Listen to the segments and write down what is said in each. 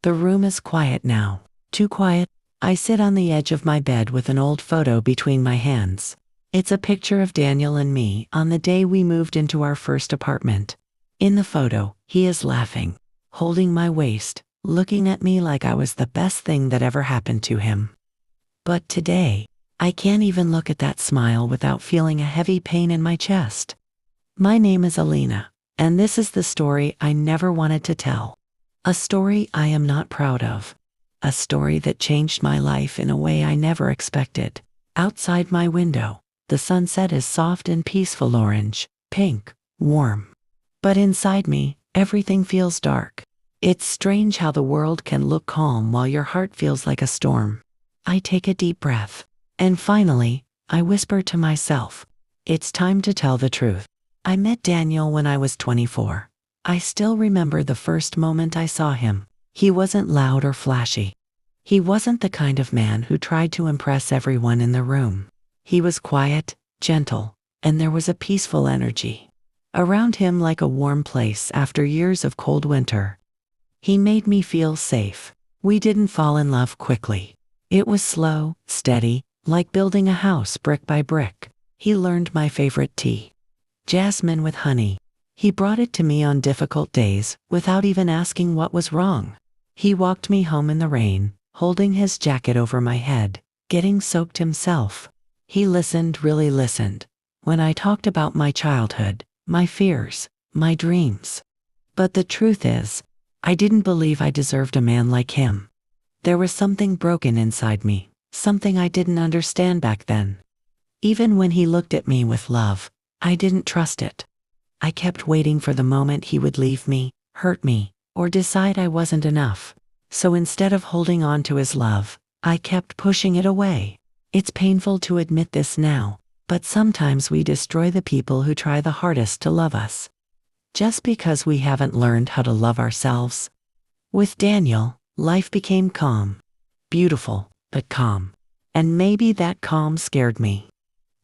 The room is quiet now. Too quiet. I sit on the edge of my bed with an old photo between my hands. It's a picture of Daniel and me on the day we moved into our first apartment. In the photo, he is laughing, holding my waist, looking at me like I was the best thing that ever happened to him. But today, I can't even look at that smile without feeling a heavy pain in my chest. My name is Elena, and this is the story I never wanted to tell. A story I am not proud of. A story that changed my life in a way I never expected. Outside my window, the sunset is soft and peaceful orange, pink, warm. But inside me, everything feels dark. It's strange how the world can look calm while your heart feels like a storm. I take a deep breath. And finally, I whisper to myself, it's time to tell the truth. I met Daniel when I was 24. I still remember the first moment I saw him. He wasn't loud or flashy. He wasn't the kind of man who tried to impress everyone in the room. He was quiet, gentle, and there was a peaceful energy around him, like a warm place after years of cold winter. He made me feel safe. We didn't fall in love quickly. It was slow, steady, like building a house brick by brick. He learned my favorite tea, jasmine with honey. He brought it to me on difficult days without even asking what was wrong. He walked me home in the rain, holding his jacket over my head, getting soaked himself. He listened, really listened, when I talked about my childhood, my fears, my dreams. But the truth is, I didn't believe I deserved a man like him. There was something broken inside me, something I didn't understand back then. Even when he looked at me with love, I didn't trust it. I kept waiting for the moment he would leave me, hurt me, or decide I wasn't enough. So instead of holding on to his love, I kept pushing it away. It's painful to admit this now, but sometimes we destroy the people who try the hardest to love us, just because we haven't learned how to love ourselves. With Daniel, life became calm. Beautiful, but calm. And maybe that calm scared me.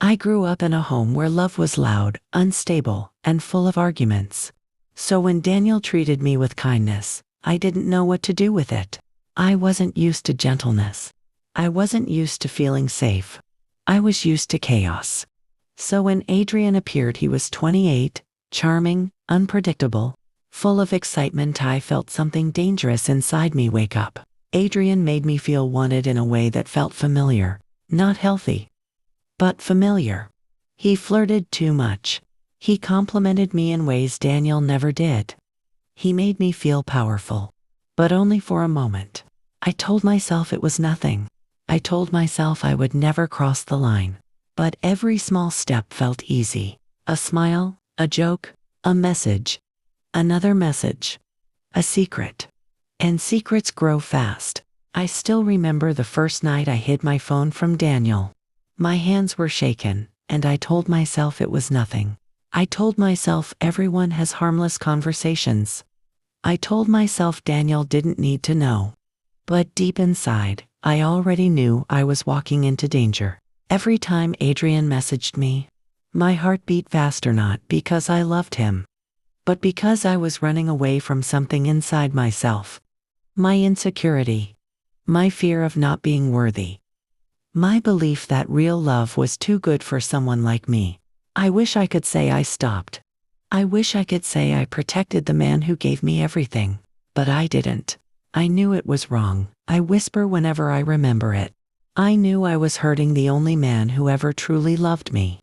I grew up in a home where love was loud, unstable, and full of arguments. So when Daniel treated me with kindness, I didn't know what to do with it. I wasn't used to gentleness. I wasn't used to feeling safe. I was used to chaos. So when Adrian appeared, he was 28, charming, unpredictable, full of excitement. I felt something dangerous inside me wake up. Adrian made me feel wanted in a way that felt familiar, not healthy, but familiar. He flirted too much. He complimented me in ways Daniel never did. He made me feel powerful, but only for a moment. I told myself it was nothing. I told myself I would never cross the line. But every small step felt easy. A smile, a joke, a message, another message, a secret. And secrets grow fast. I still remember the first night I hid my phone from Daniel. My hands were shaken, and I told myself it was nothing. I told myself everyone has harmless conversations. I told myself Daniel didn't need to know. But deep inside, I already knew I was walking into danger. Every time Adrian messaged me, my heart beat faster, not because I loved him, but because I was running away from something inside myself. My insecurity, my fear of not being worthy, my belief that real love was too good for someone like me. I wish I could say I stopped. I wish I could say I protected the man who gave me everything, but I didn't. I knew it was wrong. I whisper whenever I remember it. I knew I was hurting the only man who ever truly loved me.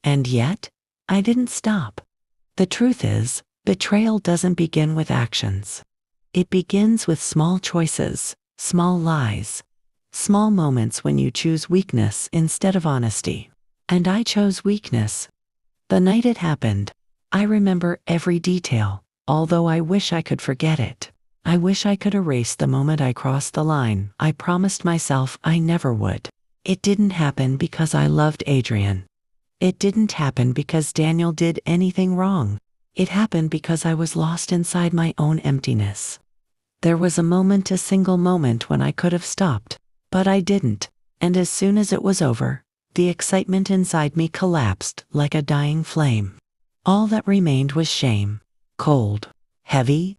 And yet, I didn't stop. The truth is, betrayal doesn't begin with actions. It begins with small choices, small lies, small moments when you choose weakness instead of honesty. And I chose weakness. The night it happened, I remember every detail, although I wish I could forget it. I wish I could erase the moment I crossed the line. I promised myself I never would. It didn't happen because I loved Adrian. It didn't happen because Daniel did anything wrong. It happened because I was lost inside my own emptiness. There was a single moment when I could have stopped, but I didn't. And as soon as it was over, the excitement inside me collapsed like a dying flame. All that remained was shame, cold, heavy,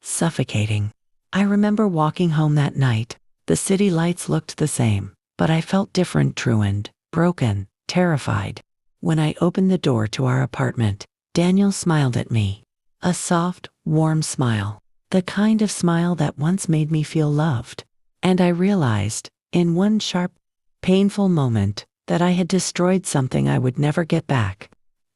suffocating. I remember walking home that night. The city lights looked the same, but I felt different, ruined, broken, terrified. When I opened the door to our apartment, Daniel smiled at me. A soft, warm smile. The kind of smile that once made me feel loved. And I realized, in one sharp, painful moment, that I had destroyed something I would never get back.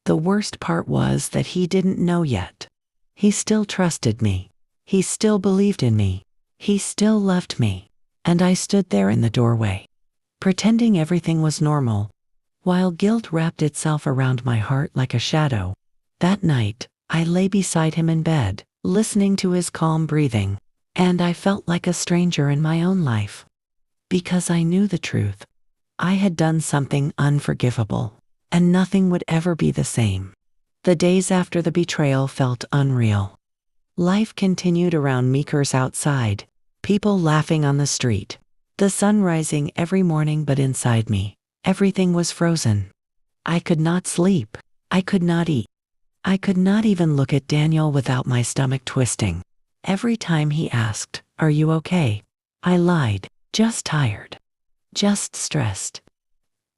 The worst part was that he didn't know yet. He still trusted me. He still believed in me. He still loved me. And I stood there in the doorway, pretending everything was normal, while guilt wrapped itself around my heart like a shadow. That night, I lay beside him in bed, listening to his calm breathing, and I felt like a stranger in my own life. Because I knew the truth. I had done something unforgivable, and nothing would ever be the same. The days after the betrayal felt unreal. Life continued around me, cars outside, people laughing on the street, the sun rising every morning, but inside me, everything was frozen. I could not sleep. I could not eat. I could not even look at Daniel without my stomach twisting. Every time he asked, "Are you okay?" I lied, just tired, just stressed.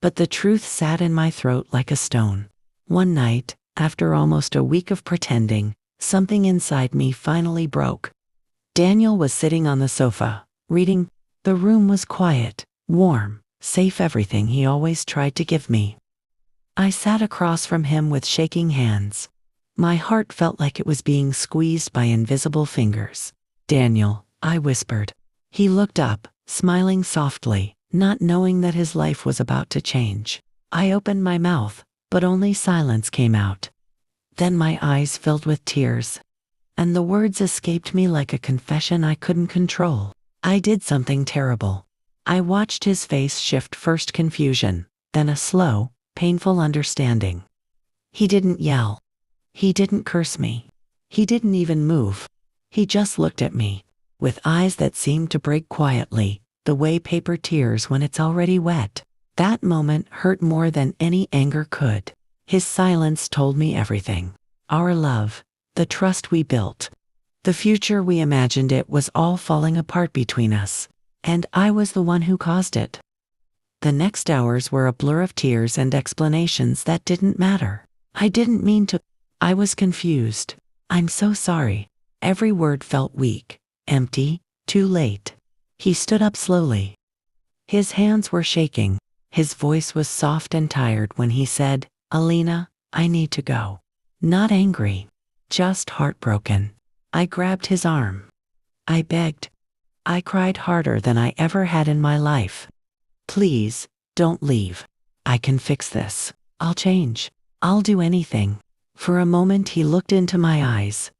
But the truth sat in my throat like a stone. One night, after almost a week of pretending, something inside me finally broke. Daniel was sitting on the sofa, reading. The room was quiet, warm, safe, everything he always tried to give me. I sat across from him with shaking hands. My heart felt like it was being squeezed by invisible fingers. "Daniel," I whispered. He looked up, smiling softly, not knowing that his life was about to change. I opened my mouth, but only silence came out. Then my eyes filled with tears, and the words escaped me like a confession I couldn't control. I did something terrible. I watched his face shift, first confusion, then a slow, painful understanding. He didn't yell. He didn't curse me. He didn't even move. He just looked at me, with eyes that seemed to break quietly, the way paper tears when it's already wet. That moment hurt more than any anger could. His silence told me everything. Our love, the trust we built, the future we imagined, it was all falling apart between us. And I was the one who caused it. The next hours were a blur of tears and explanations that didn't matter. I didn't mean to. I was confused. "I'm so sorry." Every word felt weak, empty, too late. He stood up slowly. His hands were shaking. His voice was soft and tired when he said, "Elena, I need to go." Not angry, just heartbroken. I grabbed his arm. I begged. I cried harder than I ever had in my life. "Please, don't leave. I can fix this. I'll change. I'll do anything." For a moment he looked into my eyes,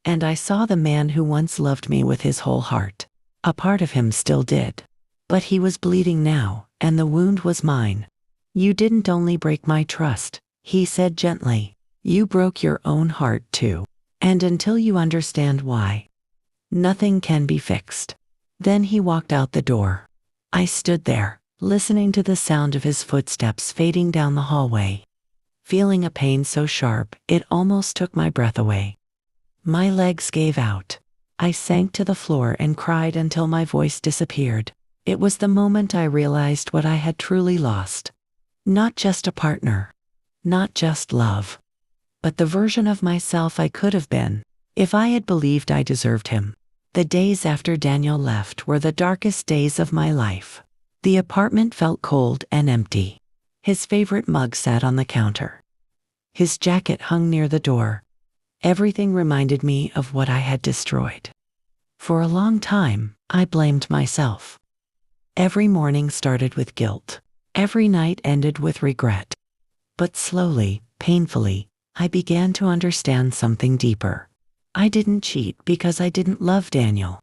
and I saw the man who once loved me with his whole heart. A part of him still did. But he was bleeding now, and the wound was mine. "You didn't only break my trust," he said gently. "You broke your own heart too. And until you understand why, nothing can be fixed." Then he walked out the door. I stood there, listening to the sound of his footsteps fading down the hallway, feeling a pain so sharp it almost took my breath away. My legs gave out. I sank to the floor and cried until my voice disappeared. It was the moment I realized what I had truly lost. Not just a partner, not just love, but the version of myself I could have been, if I had believed I deserved him. The days after Daniel left were the darkest days of my life. The apartment felt cold and empty. His favorite mug sat on the counter. His jacket hung near the door. Everything reminded me of what I had destroyed. For a long time, I blamed myself. Every morning started with guilt. Every night ended with regret. But slowly, painfully, I began to understand something deeper. I didn't cheat because I didn't love Daniel.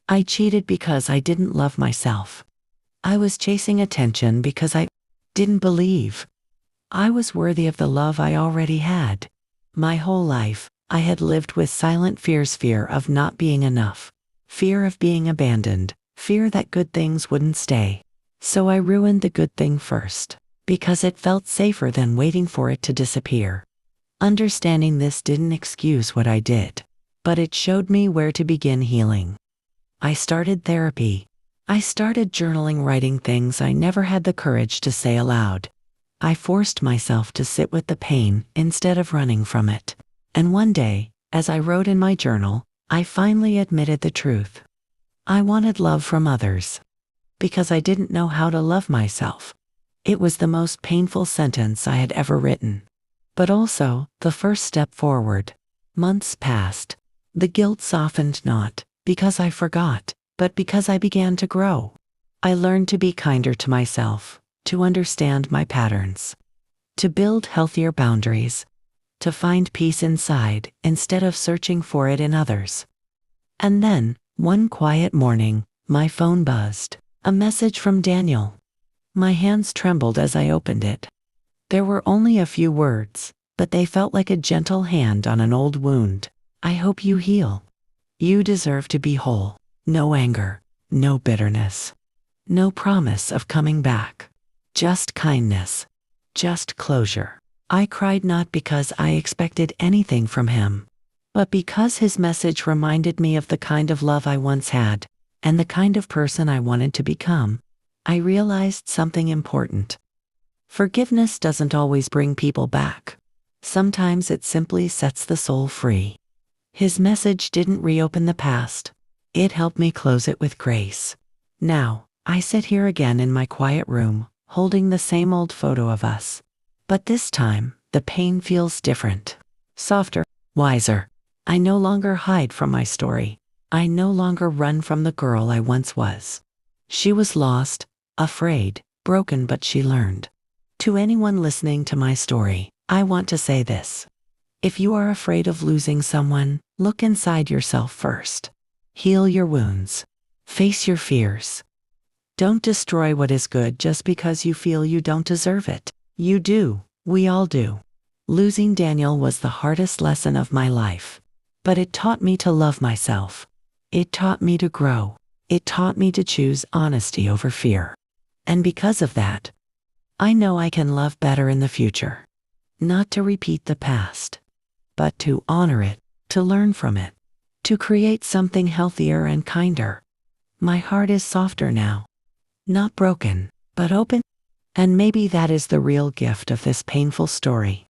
I cheated because I didn't love myself. I was chasing attention because I didn't believe I was worthy of the love I already had. My whole life, I had lived with silent fears: fear of not being enough, fear of being abandoned, fear that good things wouldn't stay. So I ruined the good thing first, because it felt safer than waiting for it to disappear. Understanding this didn't excuse what I did, but it showed me where to begin healing. I started therapy. I started journaling, writing things I never had the courage to say aloud. I forced myself to sit with the pain instead of running from it. And one day, as I wrote in my journal, I finally admitted the truth. I wanted love from others. Because I didn't know how to love myself. It was the most painful sentence I had ever written. But also, the first step forward. Months passed. The guilt softened, not because I forgot, but because I began to grow. I learned to be kinder to myself, to understand my patterns, to build healthier boundaries, to find peace inside instead of searching for it in others. And then, one quiet morning, my phone buzzed. A message from Daniel. My hands trembled as I opened it. There were only a few words, but they felt like a gentle hand on an old wound. I hope you heal. You deserve to be whole. No anger, no bitterness, no promise of coming back. Just kindness, just closure. I cried not because I expected anything from him, but because his message reminded me of the kind of love I once had, and the kind of person I wanted to become. I realized something important. Forgiveness doesn't always bring people back. Sometimes it simply sets the soul free. His message didn't reopen the past. It helped me close it with grace. Now, I sit here again in my quiet room, holding the same old photo of us. But this time, the pain feels different. Softer, wiser. I no longer hide from my story. I no longer run from the girl I once was. She was lost, afraid, broken, but she learned. To anyone listening to my story, I want to say this. If you are afraid of losing someone, look inside yourself first. Heal your wounds. Face your fears. Don't destroy what is good just because you feel you don't deserve it. You do. We all do. Losing Daniel was the hardest lesson of my life. But it taught me to love myself. It taught me to grow. It taught me to choose honesty over fear. And because of that, I know I can love better in the future. Not to repeat the past, but to honor it, to learn from it, to create something healthier and kinder. My heart is softer now. Not broken, but open. And maybe that is the real gift of this painful story.